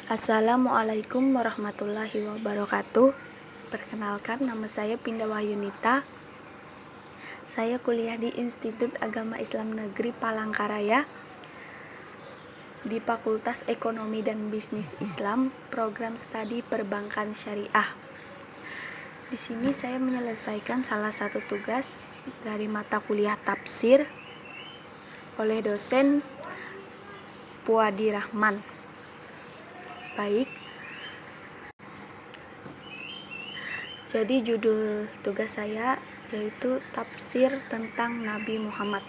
Assalamualaikum warahmatullahi wabarakatuh. Perkenalkan, nama saya Pinda Wahyunita. Saya kuliah di Institut Agama Islam Negeri Palangkaraya di Fakultas Ekonomi dan Bisnis Islam, program studi Perbankan Syariah. Di sini saya menyelesaikan salah satu tugas dari mata kuliah tafsir oleh dosen Puadi Rahman. Baik, jadi judul tugas saya yaitu tafsir tentang Nabi Muhammad.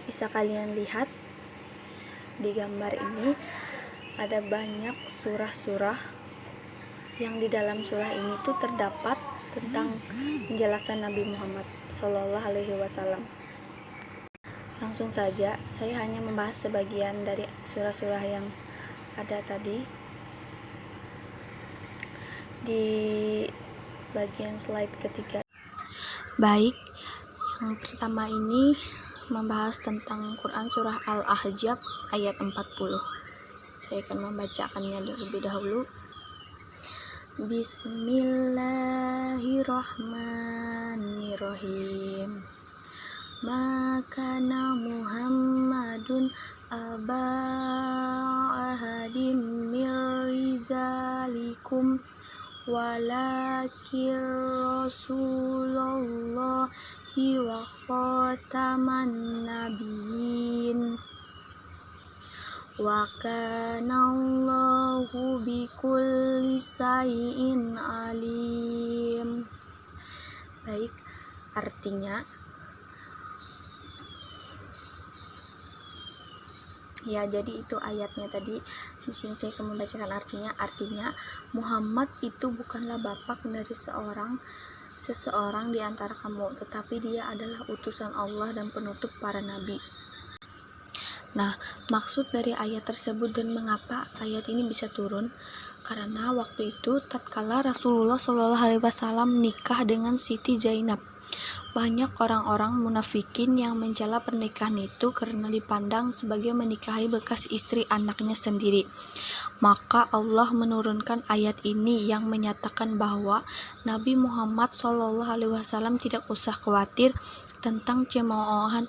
Bisa kalian lihat di gambar ini ada banyak surah-surah yang di dalam surah ini tuh terdapat tentang penjelasan Nabi Muhammad Shallallahu Alaihi Wasallam. Langsung saja, saya hanya membahas sebagian dari surah-surah yang ada tadi. Di bagian slide ketiga. Baik, yang pertama ini membahas tentang Quran surah Al-Ahzab ayat 40. Saya akan membacakannya terlebih dahulu. Bismillahirrahmanirrahim. Maka Muhammadun aba ahadim min rizalikum walakin Rasulullahi wa khataman nabiyyin wa kanallahu bikulli syai'in alim. Baik, artinya ya, jadi itu ayatnya tadi. Di sini saya akan membacakan artinya Muhammad itu bukanlah bapak dari seseorang di antara kamu, tetapi dia adalah utusan Allah dan penutup para nabi. Nah, maksud dari ayat tersebut dan mengapa ayat ini bisa turun, karena waktu itu tatkala Rasulullah SAW nikah dengan Siti Zainab, banyak orang-orang munafikin yang mencela pernikahan itu karena dipandang sebagai menikahi bekas istri anaknya sendiri. Maka Allah menurunkan ayat ini yang menyatakan bahwa Nabi Muhammad SAW tidak usah khawatir tentang cemoohan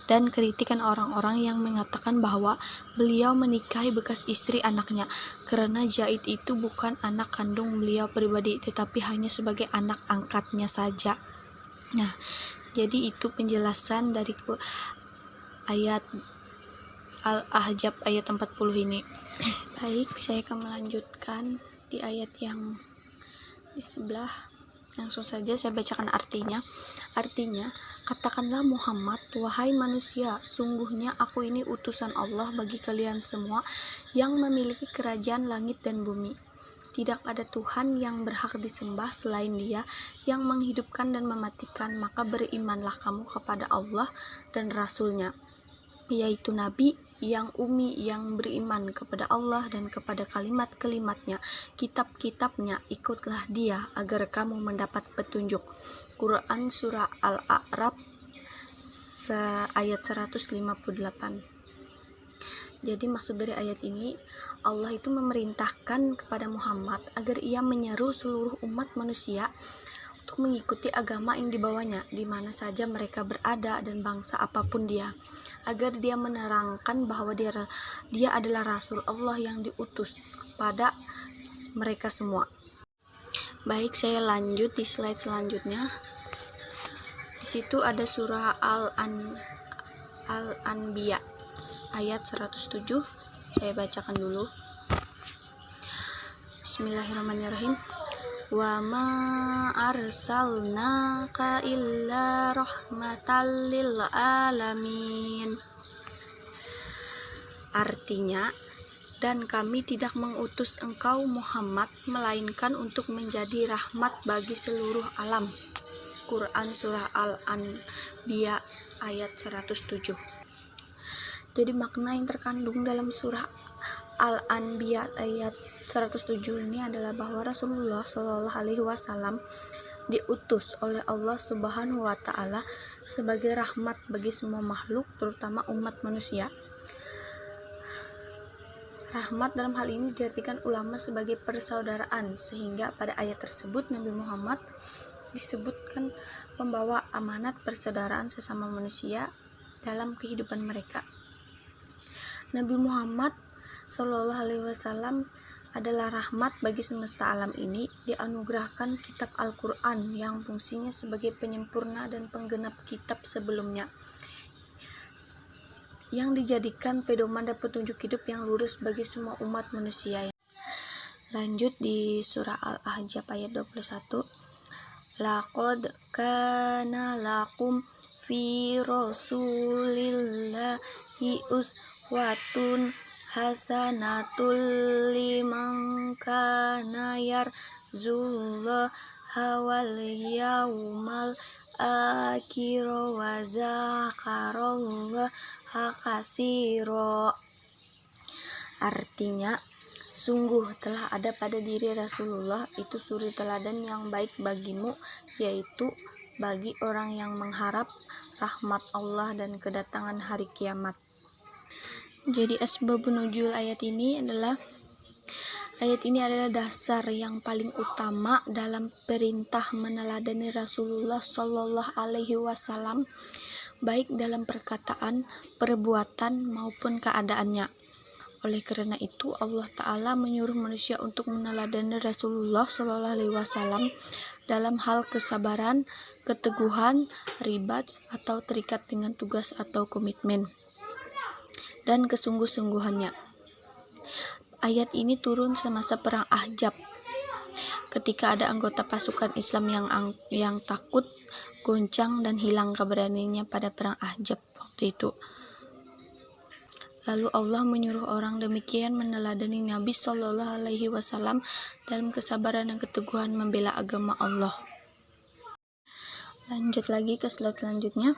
dan kritikan orang-orang yang mengatakan bahwa beliau menikahi bekas istri anaknya, karena Zaid itu bukan anak kandung beliau pribadi, tetapi hanya sebagai anak angkatnya saja. Nah, jadi itu penjelasan dari ayat Al-Ahzab ayat 40 ini. Baik, saya akan melanjutkan di ayat yang di sebelah. Langsung saja saya bacakan artinya. Artinya, katakanlah Muhammad, wahai manusia, sungguhnya aku ini utusan Allah bagi kalian semua yang memiliki kerajaan langit dan bumi. Tidak ada Tuhan yang berhak disembah selain Dia yang menghidupkan dan mematikan, maka berimanlah kamu kepada Allah dan Rasul-Nya, yaitu Nabi yang ummi yang beriman kepada Allah dan kepada kalimat-kalimatnya, kitab-kitabnya, ikutlah Dia agar kamu mendapat petunjuk. Quran surah Al-A'raf ayat 158. Jadi maksud dari ayat ini, Allah itu memerintahkan kepada Muhammad agar ia menyeru seluruh umat manusia untuk mengikuti agama yang dibawanya di mana saja mereka berada dan bangsa apapun dia, agar dia menerangkan bahwa dia adalah Rasul Allah yang diutus kepada mereka semua. Baik, saya lanjut di slide selanjutnya. Di situ ada surah Al-Anbiya ayat 107. Saya bacakan dulu. Bismillahirrahmanirrahim. Wa ma arsalnaka illa rahmatan lil alamin. Artinya, dan kami tidak mengutus engkau Muhammad melainkan untuk menjadi rahmat bagi seluruh alam. Quran surah Al-Anbiya ayat 107. Jadi makna yang terkandung dalam surah Al-Anbiya ayat 107 ini adalah bahwa Rasulullah SAW diutus oleh Allah Subhanahu wa Ta'ala sebagai rahmat bagi semua makhluk, terutama umat manusia. Rahmat dalam hal ini diartikan ulama sebagai persaudaraan, sehingga pada ayat tersebut Nabi Muhammad disebutkan membawa amanat persaudaraan sesama manusia dalam kehidupan mereka. Nabi Muhammad Shallallahu Alaihi Wasallam adalah rahmat bagi semesta alam ini, dianugerahkan kitab Al-Quran yang fungsinya sebagai penyempurna dan penggenap kitab sebelumnya, yang dijadikan pedoman dan petunjuk hidup yang lurus bagi semua umat manusia. Lanjut di surah Al-Ahzab ayat 21. Laqad kana lakum fi rasulillahi uswatun hasanatul liman kana yarjullaha wal yawmal akhir wa zakarallaha katsira. Artinya, sungguh telah ada pada diri Rasulullah itu suri teladan yang baik bagimu, yaitu bagi orang yang mengharap rahmat Allah dan kedatangan hari kiamat. Jadi asbabun nuzul ayat ini adalah dasar yang paling utama dalam perintah meneladani Rasulullah Shallallahu Alaihi Wasallam, baik dalam perkataan, perbuatan maupun keadaannya. Oleh karena itu Allah Ta'ala menyuruh manusia untuk meneladani Rasulullah Shallallahu Alaihi Wasallam dalam hal kesabaran, keteguhan, ribat atau terikat dengan tugas atau komitmen, dan kesungguh-sungguhannya. Ayat ini turun semasa perang Ahzab, ketika ada anggota pasukan Islam yang takut, goncang dan hilang keberaniannya pada perang Ahzab waktu itu. Lalu Allah menyuruh orang demikian meneladani Nabi Shallallahu Alaihi Wasallam dalam kesabaran dan keteguhan membela agama Allah. Lanjut lagi ke slide selanjutnya.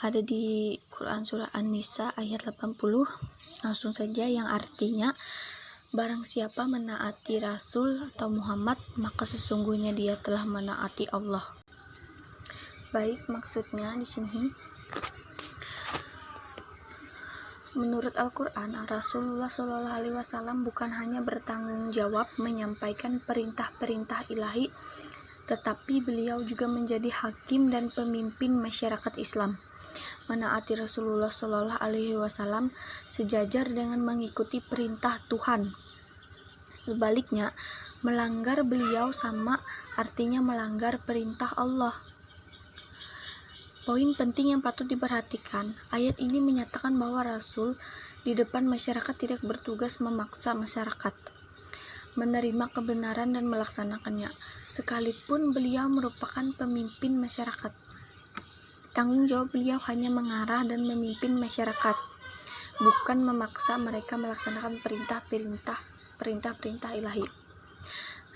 Ada di Quran surah An-Nisa ayat 80, langsung saja, yang artinya barang siapa menaati Rasul atau Muhammad, maka sesungguhnya dia telah menaati Allah. Baik, maksudnya di sini menurut Al-Quran, Rasulullah Shallallahu Alaihi Wasallam bukan hanya bertanggung jawab menyampaikan perintah-perintah ilahi, tetapi beliau juga menjadi hakim dan pemimpin masyarakat Islam. Menaati Rasulullah Shallallahu Alaihi Wasallam sejajar dengan mengikuti perintah Tuhan. Sebaliknya, melanggar beliau sama artinya melanggar perintah Allah. Poin penting yang patut diperhatikan, ayat ini menyatakan bahwa Rasul di depan masyarakat tidak bertugas memaksa masyarakat menerima kebenaran dan melaksanakannya, sekalipun beliau merupakan pemimpin masyarakat. Tanggung jawab beliau hanya mengarah dan memimpin masyarakat, bukan memaksa mereka melaksanakan perintah-perintah ilahi.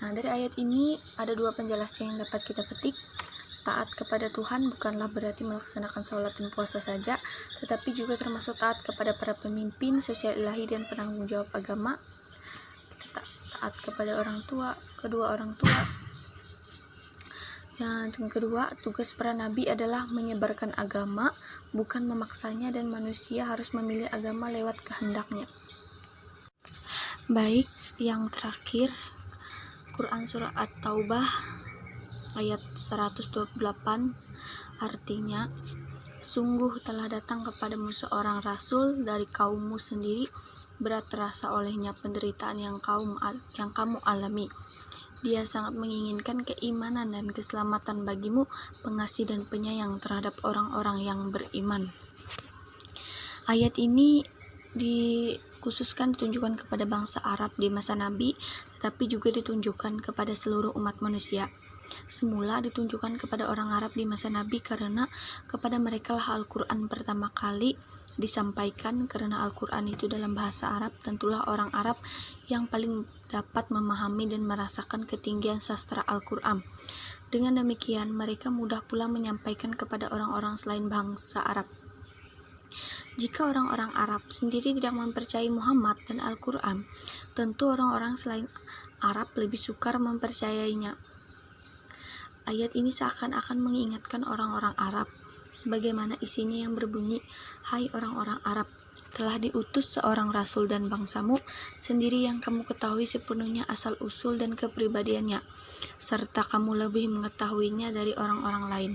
Nah, dari ayat ini ada dua penjelasan yang dapat kita petik. Taat kepada Tuhan bukanlah berarti melaksanakan sholat dan puasa saja, tetapi juga termasuk taat kepada para pemimpin, sosial ilahi, dan penanggung jawab agama. Kita taat kepada kedua orang tua. Yang kedua, tugas para nabi adalah menyebarkan agama, bukan memaksanya, dan manusia harus memilih agama lewat kehendaknya. Baik, yang terakhir, Quran surah At-Taubah ayat 128, artinya, sungguh telah datang kepadamu seorang rasul dari kaummu sendiri, berat terasa olehnya penderitaan yang kamu alami. Dia sangat menginginkan keimanan dan keselamatan bagimu, pengasih dan penyayang terhadap orang-orang yang beriman. Ayat ini dikhususkan ditunjukkan kepada bangsa Arab di masa Nabi, tetapi juga ditunjukkan kepada seluruh umat manusia. Semula ditunjukkan kepada orang Arab di masa Nabi karena kepada merekalah Al-Quran pertama kali disampaikan. Karena Al-Quran itu dalam bahasa Arab, tentulah orang Arab yang paling dapat memahami dan merasakan ketinggian sastra Al-Quran. Dengan demikian, mereka mudah pula menyampaikan kepada orang-orang selain bangsa Arab. Jika orang-orang Arab sendiri tidak mempercayai Muhammad dan Al-Quran, tentu orang-orang selain Arab lebih sukar mempercayainya. Ayat ini seakan-akan mengingatkan orang-orang Arab sebagaimana isinya yang berbunyi, "Hai orang-orang Arab, telah diutus seorang rasul dan bangsamu sendiri yang kamu ketahui sepenuhnya asal-usul dan kepribadiannya, serta kamu lebih mengetahuinya dari orang-orang lain."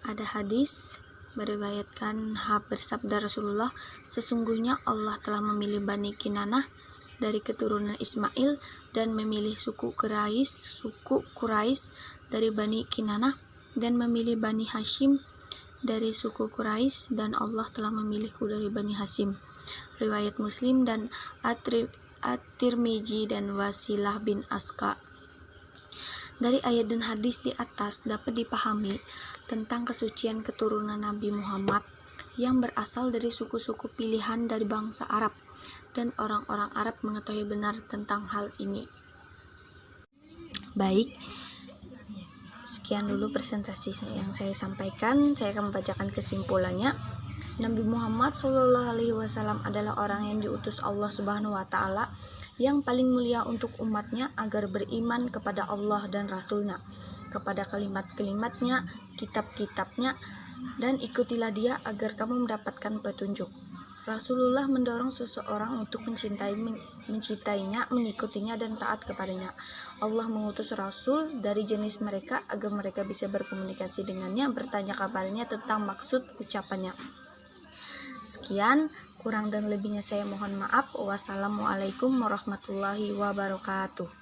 Ada hadis meriwayatkan bersabda Rasulullah, "Sesungguhnya Allah telah memilih Bani Kinanah dari keturunan Ismail dan memilih suku Quraisy dari Bani Kinanah dan memilih Bani Hashim dari suku Quraisy, dan Allah telah memilihku dari Bani Hashim." Riwayat Muslim dan At-Tirmizi dan Wasilah bin Asqa. Dari ayat dan hadis di atas dapat dipahami tentang kesucian keturunan Nabi Muhammad yang berasal dari suku-suku pilihan dari bangsa Arab, dan orang-orang Arab mengetahui benar tentang hal ini. Baik, sekian dulu presentasi yang saya sampaikan. Saya akan membacakan kesimpulannya. Nabi Muhammad SAW adalah orang yang diutus Allah Subhanahu wa Ta'ala yang paling mulia untuk umatnya agar beriman kepada Allah dan Rasul-Nya, kepada kalimat-kalimatnya, kitab-kitabnya, dan ikutilah dia agar kamu mendapatkan petunjuk. Rasulullah mendorong seseorang untuk mencintainya, mengikutinya, dan taat kepadanya. Allah mengutus Rasul dari jenis mereka agar mereka bisa berkomunikasi dengannya, bertanya kabarnya tentang maksud ucapannya. Sekian, kurang dan lebihnya saya mohon maaf. Wassalamualaikum warahmatullahi wabarakatuh.